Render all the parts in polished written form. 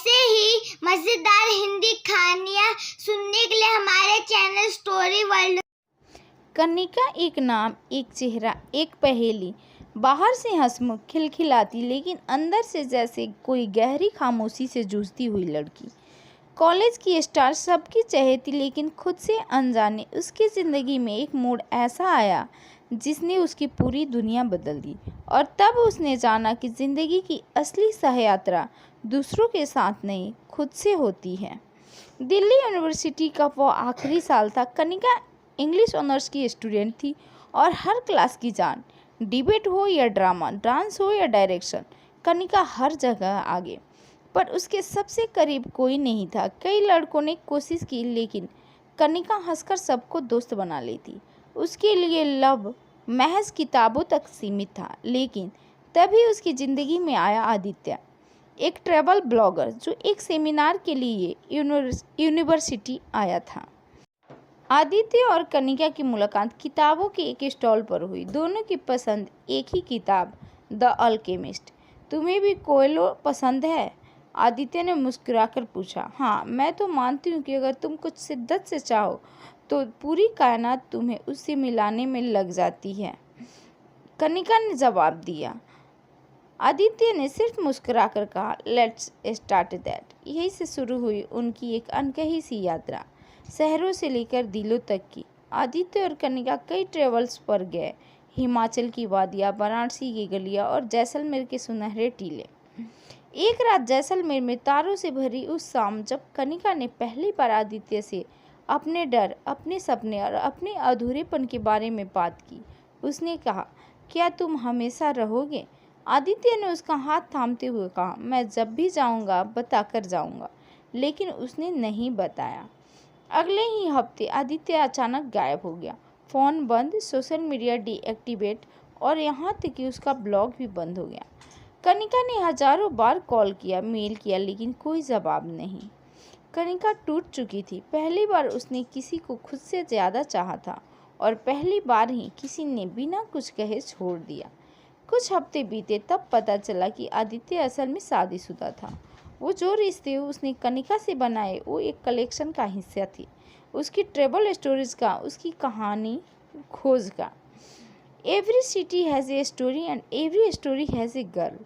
ऐसे ही मजेदार हिंदी कहानियाँ सुनने के लिए हमारे चैनल स्टोरी वर्ल्ड। कनिका एक नाम, एक चेहरा, एक पहेली। बाहर से हंसमुख खिलखिलाती, लेकिन अंदर से जैसे कोई गहरी खामोशी से जूझती हुई लड़की। कॉलेज की स्टार सबकी चहेती, लेकिन खुद से अनजाने उसकी ज़िंदगी में एक मोड़ ऐसा आया जिसने उसकी पूरी दुनिया बदल दी। और तब उसने जाना कि ज़िंदगी की असली सहयात्रा दूसरों के साथ नहीं, खुद से होती है। दिल्ली यूनिवर्सिटी का वो आखिरी साल था। कनिका इंग्लिश ऑनर्स की स्टूडेंट थी और हर क्लास की जान। डिबेट हो या ड्रामा, डांस हो या डायरेक्शन, कनिका हर जगह आगे। पर उसके सबसे करीब कोई नहीं था। कई लड़कों ने कोशिश की, लेकिन कनिका हंसकर सबको दोस्त बना लेती। उसके लिए लव महज किताबों तक सीमित था। लेकिन तभी उसकी ज़िंदगी में आया आदित्य, एक ट्रैवल ब्लॉगर जो एक सेमिनार के लिए यूनिवर्सिटी आया था। आदित्य और कनिका की मुलाकात किताबों के एक स्टॉल पर हुई। दोनों की पसंद एक ही किताब, द अल्केमिस्ट। तुम्हें भी कोएलो पसंद है? आदित्य ने मुस्कुराकर पूछा। हाँ, मैं तो मानती हूँ कि अगर तुम कुछ शिद्दत से चाहो तो पूरी कायनात तुम्हें उससे मिलाने में लग जाती है, कनिका ने जवाब दिया। आदित्य ने सिर्फ मुस्कुराकर कहा, लेट्स स्टार्ट दैट। यहीं से शुरू हुई उनकी एक अनकही सी यात्रा, शहरों से लेकर दिलों तक की। आदित्य और कनिका कई ट्रेवल्स पर गए, हिमाचल की वादियाँ, वाराणसी की गलियाँ और जैसलमेर के सुनहरे टीले। एक रात जैसलमेर में तारों से भरी उस शाम, जब कनिका ने पहली बार आदित्य से अपने डर, अपने सपने और अपने अधूरेपन के बारे में बात की, उसने कहा, क्या तुम हमेशा रहोगे? आदित्य ने उसका हाथ थामते हुए कहा, मैं जब भी जाऊंगा बताकर जाऊंगा। लेकिन उसने नहीं बताया। अगले ही हफ्ते आदित्य अचानक गायब हो गया। फ़ोन बंद, सोशल मीडिया डीएक्टिवेट और यहाँ तक कि उसका ब्लॉग भी बंद हो गया। कनिका ने हजारों बार कॉल किया, मेल किया, लेकिन कोई जवाब नहीं। कनिका टूट चुकी थी। पहली बार उसने किसी को खुद से ज़्यादा चाहा था और पहली बार ही किसी ने बिना कुछ कहे छोड़ दिया। कुछ हफ्ते बीते, तब पता चला कि आदित्य असल में शादीशुदा था। वो जो रिश्ते उसने कनिका से बनाए वो एक कलेक्शन का हिस्सा थी, उसकी ट्रेवल स्टोरीज का, उसकी कहानी खोज का। Every city has a story and every story has a girl,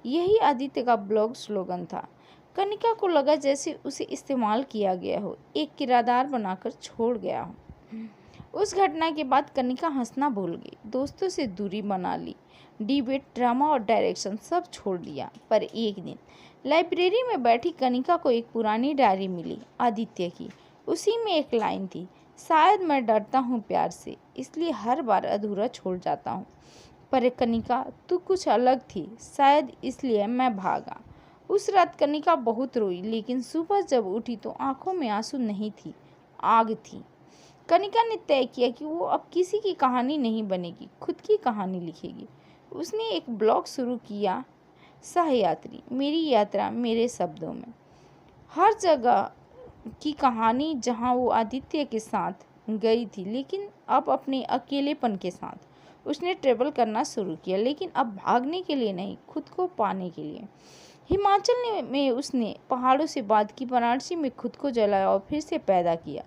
यही आदित्य का ब्लॉग स्लोगन था। कनिका को लगा जैसे उसे इस्तेमाल किया गया हो, एक किराएदार बनाकर छोड़ गया हो। उस घटना के बाद कनिका हंसना भूल गई, दोस्तों से दूरी बना ली, डिबेट, ड्रामा और डायरेक्शन सब छोड़ दिया। पर एक दिन लाइब्रेरी में बैठी कनिका को एक पुरानी डायरी मिली, आदित्य की। उसी में एक लाइन थी, शायद मैं डरता हूँ प्यार से, इसलिए हर बार अधूरा छोड़ जाता हूँ। पर कनिका, तू कुछ अलग थी, शायद इसलिए मैं भागा। उस रात कनिका बहुत रोई, लेकिन सुबह जब उठी तो आंखों में आंसू नहीं थी, आग थी। कनिका ने तय किया कि वो अब किसी की कहानी नहीं बनेगी, खुद की कहानी लिखेगी। उसने एक ब्लॉग शुरू किया, सहयात्री, मेरी यात्रा मेरे शब्दों में। हर जगह की कहानी जहां वो आदित्य के साथ गई थी, लेकिन अब अपने अकेलेपन के साथ उसने ट्रेवल करना शुरू किया, लेकिन अब भागने के लिए नहीं, खुद को पाने के लिए। हिमाचल में उसने पहाड़ों से बात की, वाराणसी में खुद को जलाया और फिर से पैदा किया।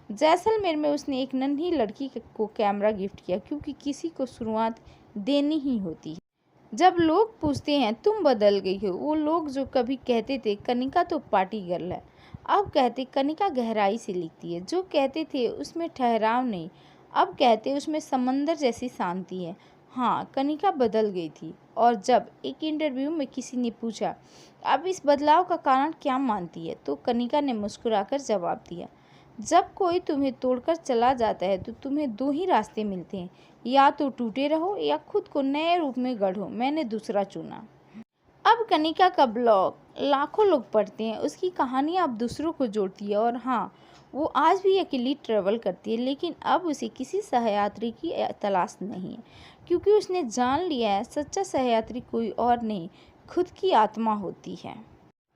जैसलमेर में उसने एक नन्ही लड़की को कैमरा गिफ्ट किया, क्योंकि किसी को शुरुआत देनी ही होती है। जब लोग पूछते हैं तुम बदल गई हो, वो लोग जो कभी कहते थे कनिका तो पार्टी गर्ल है, अब कहते कनिका गहराई से लिखती है। जो कहते थे उसमें ठहराव नहीं, अब कहते उसमें समंदर जैसी शांति है। हाँ, कनिका बदल गई थी। और जब एक इंटरव्यू में किसी ने पूछा, अब इस बदलाव का कारण क्या मानती है, तो कनिका ने मुस्कुराकर जवाब दिया, जब कोई तुम्हें तोड़कर चला जाता है तो तुम्हें दो ही रास्ते मिलते हैं, या तो टूटे रहो या खुद को नए रूप में गढ़ो। मैंने दूसरा चुना। अब कनिका का ब्लॉग लाखों लोग पढ़ते हैं, उसकी कहानियाँ अब दूसरों को जोड़ती है। और हाँ, वो आज भी अकेली ट्रैवल करती है, लेकिन अब उसे किसी सहयात्री की तलाश नहीं है, क्योंकि उसने जान लिया है सच्चा सहयात्री कोई और नहीं, खुद की आत्मा होती है।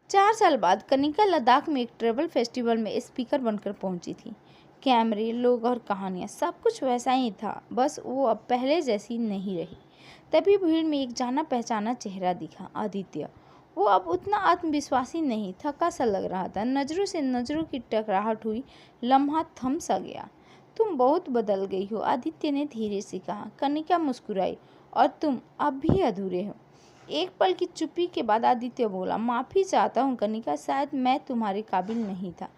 4 साल बाद कनिका लद्दाख में एक ट्रैवल फेस्टिवल में स्पीकर बनकर पहुंची थी। कैमरे, लोग और कहानियाँ सब कुछ वैसा ही था, बस वो अब पहले जैसी नहीं रही। तभी भीड़ में एक जाना पहचाना चेहरा दिखा, आदित्य। वो अब उतना आत्मविश्वासी नहीं, थका सा लग रहा था। नज़रों से नज़रों की टकराहट हुई, लम्हा थम सा गया। तुम बहुत बदल गई हो, आदित्य ने धीरे से कहा। कनिका मुस्कुराई। और तुम अब भी अधूरे हो। एक पल की चुप्पी के बाद आदित्य बोला, माफ़ी चाहता हूँ कनिका, शायद मैं तुम्हारे काबिल नहीं था।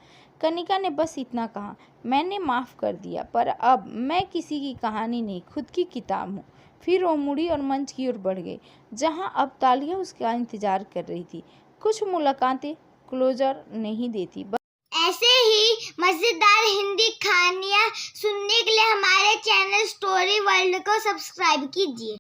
कनिका ने बस इतना कहा, मैंने माफ़ कर दिया, पर अब मैं किसी की कहानी नहीं, खुद की किताब हूँ। फिर वो मुड़ी और मंच की ओर बढ़ गई, जहाँ अब तालियां उसका इंतजार कर रही थी। कुछ मुलाकातें क्लोजर नहीं देती, ऐसे ही मज़ेदार हिंदी कहानियाँ सुनने के लिए हमारे चैनल स्टोरी वर्ल्ड को सब्सक्राइब कीजिए।